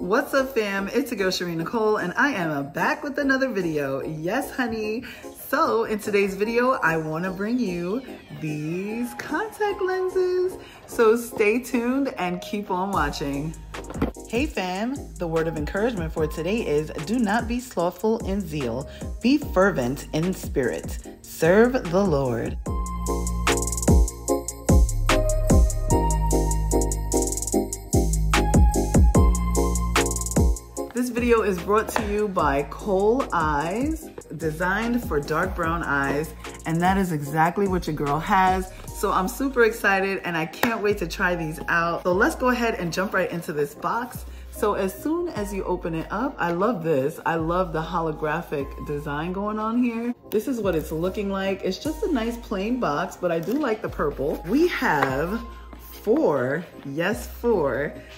What's up, fam? It's your girl Shareen Nicole, and I am back with another video. Yes, honey. So in today's video, I want to bring you these contact lenses. So stay tuned and keep on watching. Hey fam, the word of encouragement for today is do not be slothful in zeal, be fervent in spirit, serve the Lord. This video is brought to you by Coleyes, designed for dark brown eyes, and that is exactly what your girl has. So I'm super excited and I can't wait to try these out. So let's go ahead and jump right into this box. So as soon as you open it up, I love this. I love the holographic design going on here. This is what it's looking like. It's just a nice plain box, but I do like the purple. We have four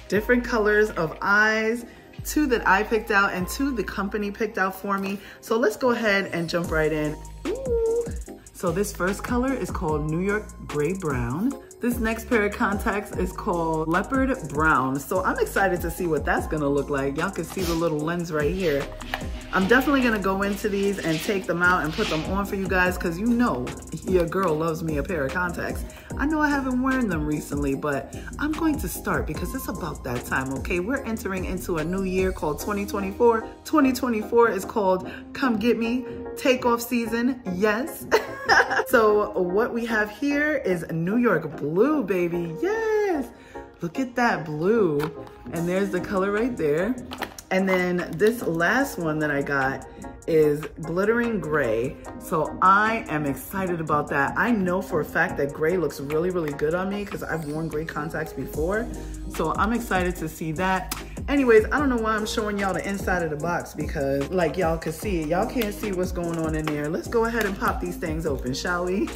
different colors of eyes. 2 that I picked out and 2 the company picked out for me. So let's go ahead and jump right in. Ooh. So this first color is called New York Gray Brown. This next pair of contacts is called Leopard Brown. So I'm excited to see what that's gonna look like. Y'all can see the little lens right here. I'm definitely gonna go into these and take them out and put them on for you guys, because you know your girl loves me a pair of contacts. I know I haven't worn them recently, but I'm going to start because it's about that time, okay? We're entering into a new year called 2024. 2024 is called Come Get Me, Takeoff Season, yes. So what we have here is New York Blue, baby, yes. Look at that blue. And there's the color right there. And then this last one that I got is Glittering Gray. So I am excited about that. I know for a fact that gray looks really, really good on me because I've worn gray contacts before. So I'm excited to see that. Anyways, I don't know why I'm showing y'all the inside of the box, because like y'all can see, y'all can't see what's going on in there. Let's go ahead and pop these things open, shall we?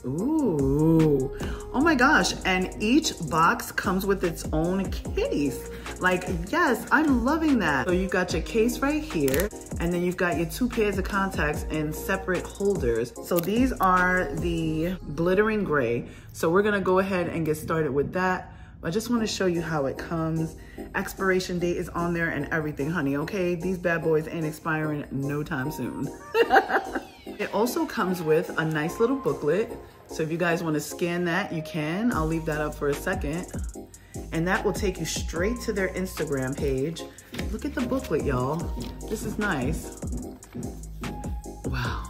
Ooh, oh my gosh. And each box comes with its own case. Like, yes, I'm loving that. So you've got your case right here, and then you've got your 2 pairs of contacts in separate holders. So these are the Glittering Gray. So we're gonna go ahead and get started with that. I just wanna show you how it comes. Expiration date is on there and everything, honey, okay? These bad boys ain't expiring no time soon. It also comes with a nice little booklet. So if you guys wanna scan that, you can. I'll leave that up for a second. And that will take you straight to their Instagram page. Look at the booklet, y'all. This is nice. Wow.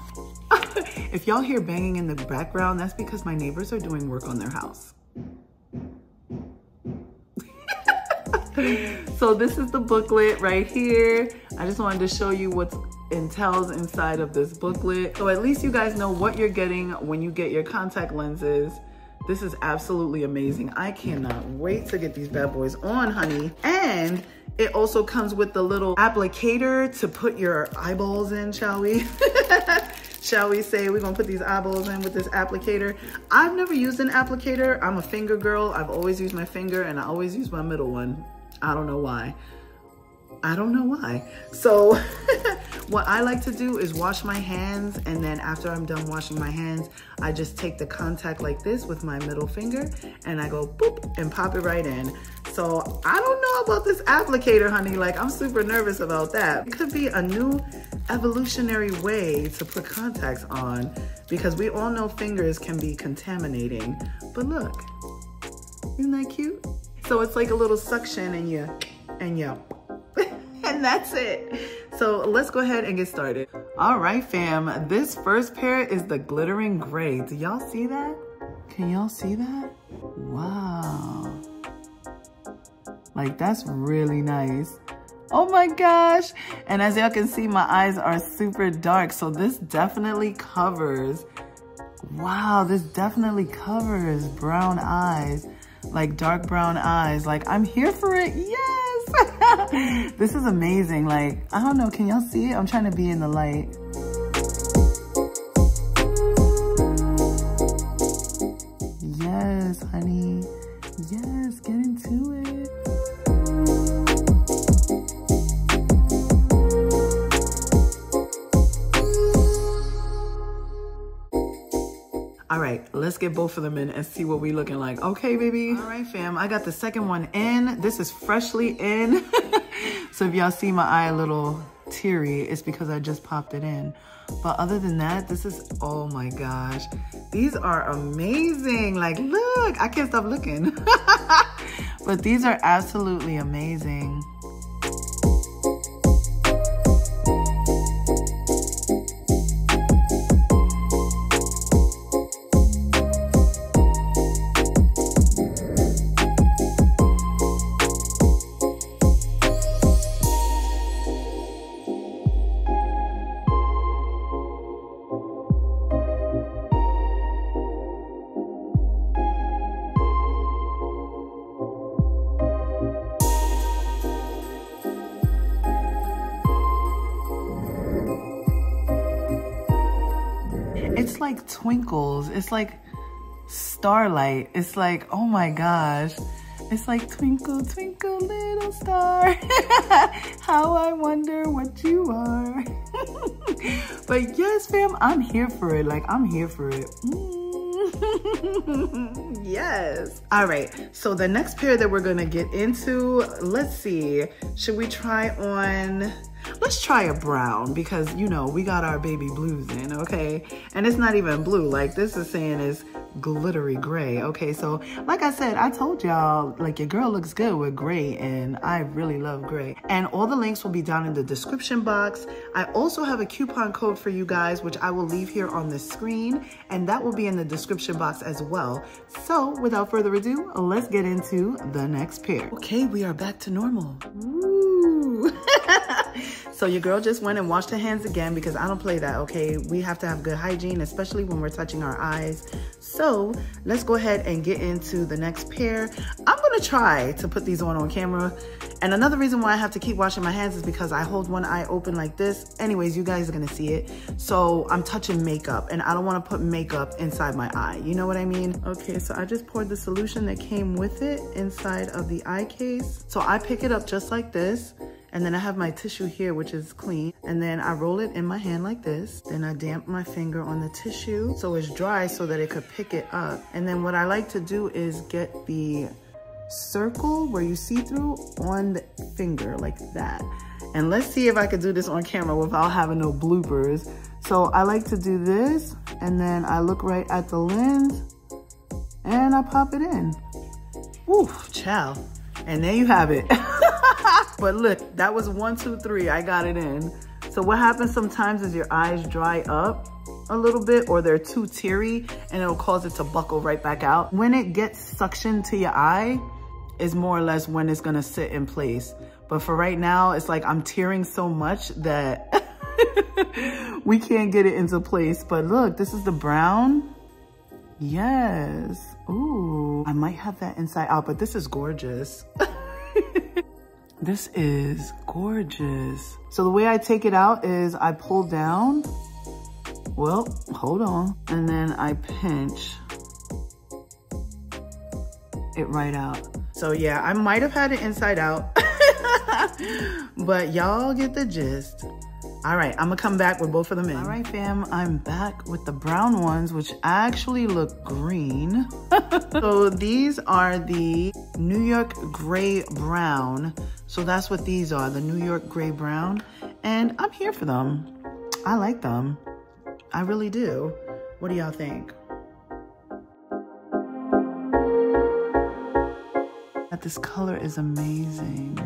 If y'all hear banging in the background, that's because my neighbors are doing work on their house. So this is the booklet right here. I just wanted to show you what entails inside of this booklet. So at least you guys know what you're getting when you get your contact lenses. This is absolutely amazing. I cannot wait to get these bad boys on, honey. And it also comes with the little applicator to put your eyeballs in, shall we? Shall we say we're gonna put these eyeballs in with this applicator? I've never used an applicator. I'm a finger girl. I've always used my finger, and I always use my middle one. I don't know why. I don't know why. So what I like to do is wash my hands, and then after I'm done washing my hands, I just take the contact like this with my middle finger and I go boop and pop it right in. So I don't know about this applicator, honey. Like, I'm super nervous about that. It could be a new evolutionary way to put contacts on, because we all know fingers can be contaminating. But look, isn't that cute? So it's like a little suction and you and that's it. So let's go ahead and get started. All right, fam, this first pair is the Glittering Gray. Do y'all see that? Can y'all see that? Wow. Like, that's really nice. Oh my gosh. And as y'all can see, my eyes are super dark. So this definitely covers, wow, this definitely covers brown eyes, like dark brown eyes. Like, I'm here for it, yes. This is amazing. Like, I don't know, can y'all see it? I'm trying to be in the light. Yes, honey. Yes, get into it. All right, let's get both of them in and see what we looking like. Okay, baby. All right, fam, I got the second one in. This is freshly in. So if y'all see my eye a little teary, it's because I just popped it in. But other than that, this is, oh my gosh. These are amazing. Like, look, I can't stop looking. But these are absolutely amazing. It's like twinkles. It's like starlight. It's like, oh my gosh. It's like twinkle, twinkle, little star. How I wonder what you are. But yes, fam, I'm here for it. Like, I'm here for it. Yes. All right. So the next pair that we're going to get into, let's see. Should we try on... Let's try a brown because, you know, we got our baby blues in, okay? And it's not even blue. Like, this is saying is glittery gray, okay? So, like I said, I told y'all, like, your girl looks good with gray, and I really love gray. And all the links will be down in the description box. I also have a coupon code for you guys, which I will leave here on the screen, and that will be in the description box as well. So, without further ado, let's get into the next pair. Okay, we are back to normal. Woo! So your girl just went and washed her hands again because I don't play that, okay? We have to have good hygiene, especially when we're touching our eyes. So let's go ahead and get into the next pair. I'm gonna try to put these on camera. And another reason why I have to keep washing my hands is because I hold one eye open like this. Anyways, you guys are gonna see it. So I'm touching makeup and I don't wanna put makeup inside my eye. You know what I mean? Okay, so I just poured the solution that came with it inside of the eye case. So I pick it up just like this. And then I have my tissue here, which is clean. And then I roll it in my hand like this. Then I damp my finger on the tissue so it's dry so that it could pick it up. And then what I like to do is get the circle where you see through on the finger like that. And let's see if I could do this on camera without having no bloopers. So I like to do this and then I look right at the lens and I pop it in. Woo, chow. And there you have it. But look, that was 1, 2, 3. I got it in. So what happens sometimes is your eyes dry up a little bit or they're too teary and it'll cause it to buckle right back out. When it gets suctioned to your eye is more or less when it's gonna sit in place. But for right now, it's like I'm tearing so much that we can't get it into place. But look, this is the brown. Yes. Ooh, I might have that inside out, but this is gorgeous. This is gorgeous. So the way I take it out is I pull down. Well, hold on. And then I pinch it right out. So yeah, I might have had it inside out, but y'all get the gist. All right, I'm gonna come back with both of them in. All right, fam, I'm back with the brown ones, which actually look green. So these are the New York Gray Brown. So that's what these are, the New York Gray Brown. And I'm here for them. I like them. I really do. What do y'all think? This color is amazing.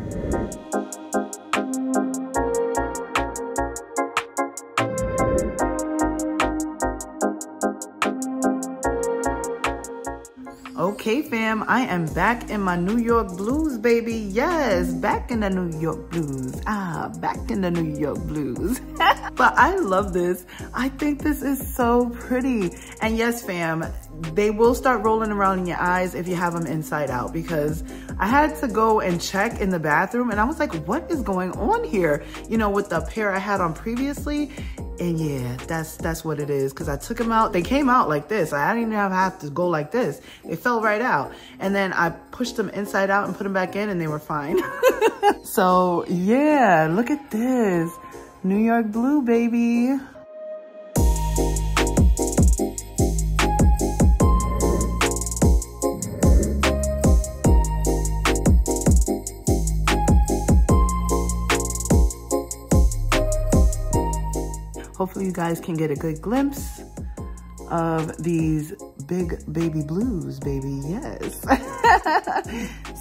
Okay, fam, I am back in my New York blues, baby. Yes, back in the New York blues. Back in the New York blues. But I love this. I think this is so pretty. And yes, fam, they will start rolling around in your eyes if you have them inside out, because I had to go and check in the bathroom and I was like, what is going on here? You know, with the pair I had on previously. And yeah, that's what it is. Cause I took them out. They came out like this. I didn't even have to go like this. They fell right out. And then I pushed them inside out and put them back in and they were fine. So yeah, look at this. New York blue, baby. hopefully you guys can get a good glimpse of these big baby blues, baby, yes.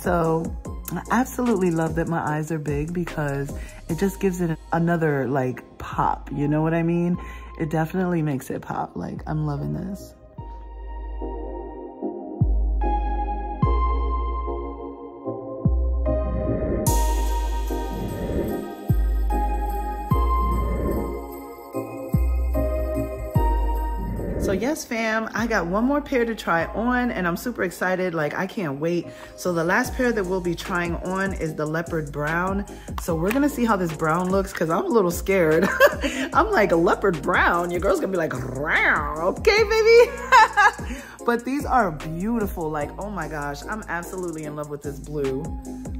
So I absolutely love that my eyes are big because it just gives it another like pop, you know what I mean? It definitely makes it pop. Like, I'm loving this. So yes, fam, I got one more pair to try on and I'm super excited. Like, I can't wait. So the last pair that we'll be trying on is the leopard brown. So we're gonna see how this brown looks because I'm a little scared. I'm like, a leopard brown? Your girl's gonna be like, round, okay, baby? But these are beautiful. Like, oh my gosh, I'm absolutely in love with this blue.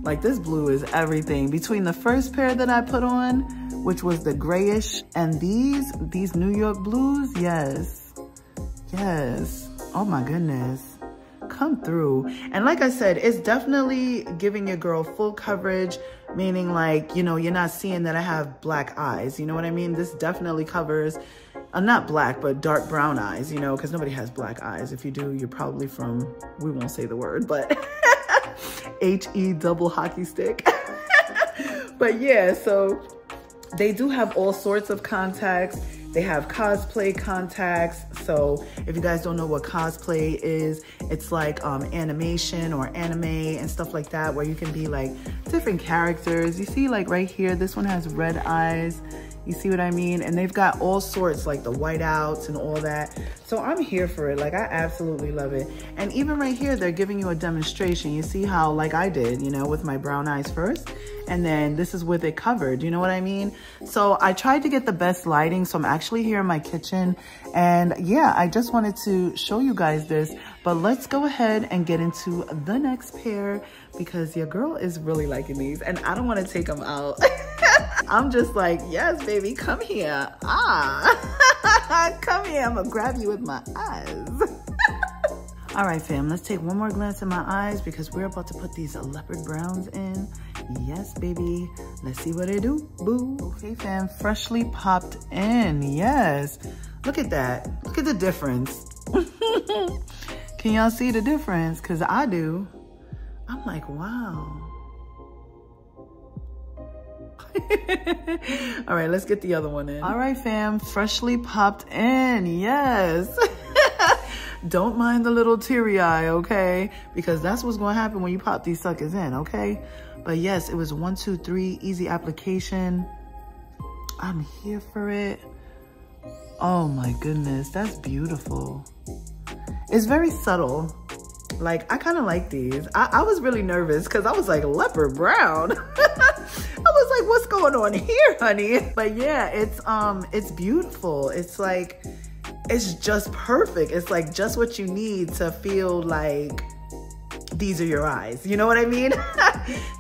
Like, this blue is everything. Between the first pair that I put on, which was the grayish, and these New York blues, yes. Yes, oh my goodness, come through. And like I said, it's definitely giving your girl full coverage, meaning like, you know, you're not seeing that I have black eyes, you know what I mean? This definitely covers, not black, but dark brown eyes, you know, because nobody has black eyes. If you do, you're probably from, we won't say the word, but H-E double hockey stick. But yeah, so they do have all sorts of contacts. They have cosplay contacts. So if you guys don't know what cosplay is, it's like animation or anime and stuff like that, where you can be like different characters. You see like right here, this one has red eyes. You see what I mean? And they've got all sorts, like the whiteouts and all that. So I'm here for it. Like, I absolutely love it. And even right here, they're giving you a demonstration. You see how, like I did, you know, with my brown eyes first. And then this is with it covered, you know what I mean? So I tried to get the best lighting. So I'm actually here in my kitchen. And yeah, I just wanted to show you guys this. But let's go ahead and get into the next pair because your girl is really liking these. And I don't want to take them out. I'm just like, yes, baby, come here. Come here, I'm gonna grab you with my eyes. All right, fam, let's take one more glance at my eyes because we're about to put these leopard browns in. Yes, baby, let's see what they do, boo. Okay, fam, freshly popped in, yes. Look at that, look at the difference. Can y'all see the difference? Cause I do. I'm like, wow. All right, let's get the other one in. All right, fam, freshly popped in, yes. Don't mind the little teary eye, okay? Because that's what's gonna happen when you pop these suckers in, okay? But yes, it was 1, 2, 3, easy application. I'm here for it. Oh my goodness, that's beautiful. It's very subtle. Like, I kind of like these. I was really nervous because I was like, leopard brown. I was like, what's going on here, honey? But yeah, it's beautiful. It's like, it's just perfect. It's like just what you need to feel like these are your eyes. You know what I mean?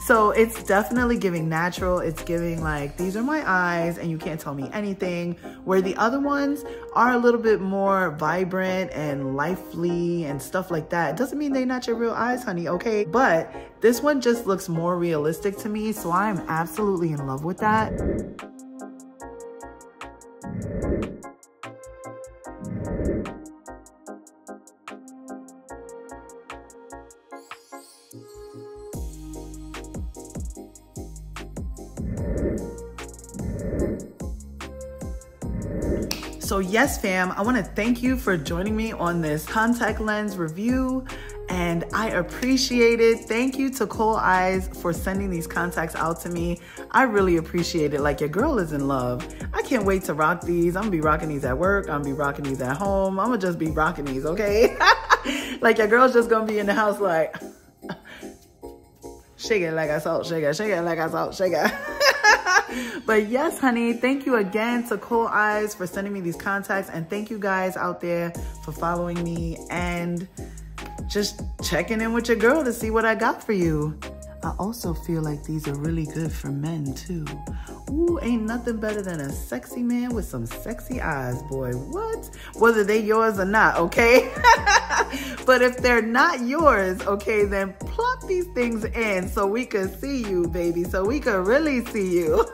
So it's definitely giving natural. It's giving like, these are my eyes and you can't tell me anything. Where the other ones are a little bit more vibrant and lively and stuff like that. It doesn't mean they're not your real eyes, honey, okay? But this one just looks more realistic to me. So I'm absolutely in love with that. So yes, fam, I want to thank you for joining me on this contact lens review, and I appreciate it. Thank you to Coleyes for sending these contacts out to me. I really appreciate it. Like, your girl is in love. I can't wait to rock these. I'm gonna be rocking these at work. I'm gonna be rocking these at home. I'm gonna just be rocking these, okay? Like, your girl's just gonna be in the house like, shake it like I salt, shake it like I salt, shake it. But yes, honey, thank you again to Coleyes for sending me these contacts, and thank you guys out there for following me and just checking in with your girl to see what I got for you. I also feel like these are really good for men too. Ooh, ain't nothing better than a sexy man with some sexy eyes, boy. What? Whether they yours or not, okay? But if they're not yours, okay, then plop these things in so we could see you, baby, so we could really see you.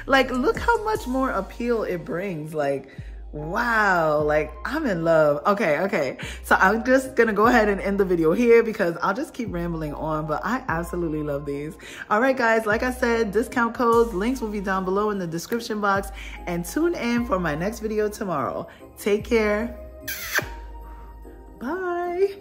Like, look how much more appeal it brings. Like, wow, like I'm in love. Okay. So I'm just gonna go ahead and end the video here because I'll just keep rambling on, but I absolutely love these. All right, guys, like I said, discount codes, links will be down below in the description box, and tune in for my next video tomorrow. Take care. Bye.